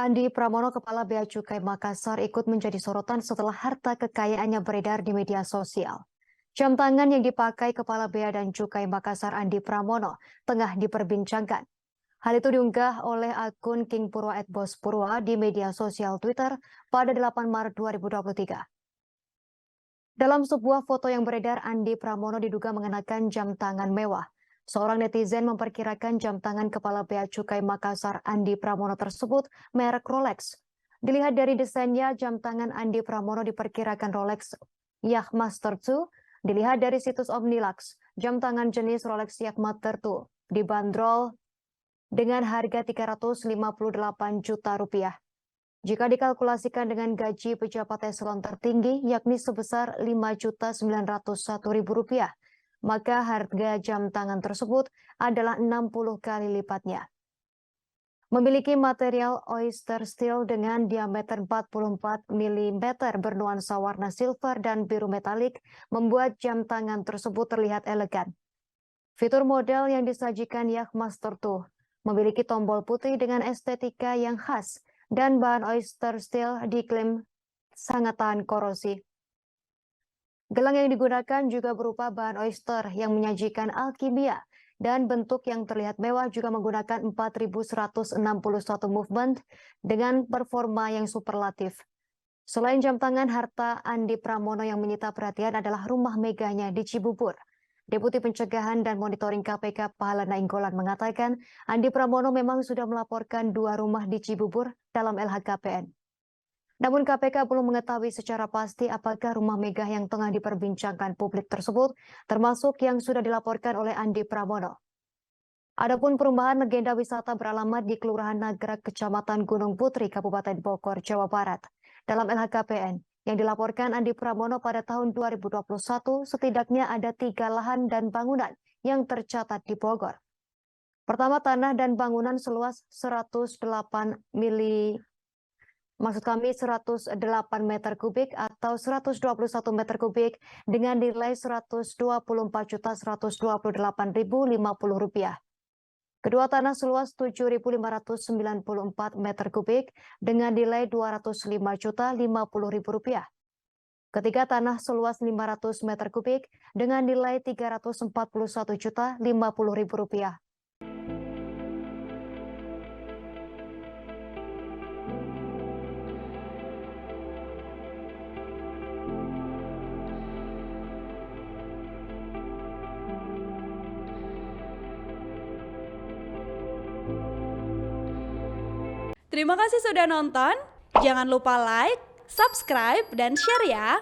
Andi Pramono, Kepala Bea Cukai Makassar, ikut menjadi sorotan setelah harta kekayaannya beredar di media sosial. Jam tangan yang dipakai Kepala Bea dan Cukai Makassar Andi Pramono tengah diperbincangkan. Hal itu diunggah oleh akun King Purwa @bospurwa di media sosial Twitter pada 8 Maret 2023. Dalam sebuah foto yang beredar, Andi Pramono diduga mengenakan jam tangan mewah. Seorang netizen memperkirakan jam tangan Kepala Bea Cukai Makassar Andi Pramono tersebut merek Rolex. Dilihat dari desainnya, jam tangan Andi Pramono diperkirakan Rolex Yachtmaster 2. Dilihat dari situs Omnilux, jam tangan jenis Rolex Yachtmaster 2 dibanderol dengan harga 358 juta rupiah. Jika dikalkulasikan dengan gaji pejabat eselon tertinggi, yakni sebesar Rp5.901.000, maka harga jam tangan tersebut adalah 60 kali lipatnya. Memiliki material oyster steel dengan diameter 44 mm bernuansa warna silver dan biru metalik, membuat jam tangan tersebut terlihat elegan. Fitur model yang disajikan Yachtmaster 2 memiliki tombol putih dengan estetika yang khas, dan bahan oyster steel diklaim sangat tahan korosi. Gelang yang digunakan juga berupa bahan oyster yang menyajikan alkimia, dan bentuk yang terlihat mewah juga menggunakan 4161 movement dengan performa yang superlatif. Selain jam tangan, harta Andi Pramono yang menyita perhatian adalah rumah megahnya di Cibubur. Deputi Pencegahan dan Monitoring KPK Pahala Nainggolan mengatakan Andi Pramono memang sudah melaporkan 2 rumah di Cibubur dalam LHKPN. Namun KPK belum mengetahui secara pasti apakah rumah megah yang tengah diperbincangkan publik tersebut termasuk yang sudah dilaporkan oleh Andi Pramono. Adapun perumahan legenda wisata beralamat di Kelurahan Nagrak, Kecamatan Gunung Putri, Kabupaten Bogor, Jawa Barat. Dalam LHKPN yang dilaporkan Andi Pramono pada tahun 2021, setidaknya ada 3 lahan dan bangunan yang tercatat di Bogor. Pertama, tanah dan bangunan seluas 108 meter kubik atau 121 meter kubik dengan nilai Rp124.128.050. Kedua, tanah seluas 7.594 meter kubik dengan nilai Rp205.050. Ketiga, tanah seluas 500 meter kubik dengan nilai Rp341.050.000. Terima kasih sudah nonton. Jangan lupa like, subscribe, dan share ya.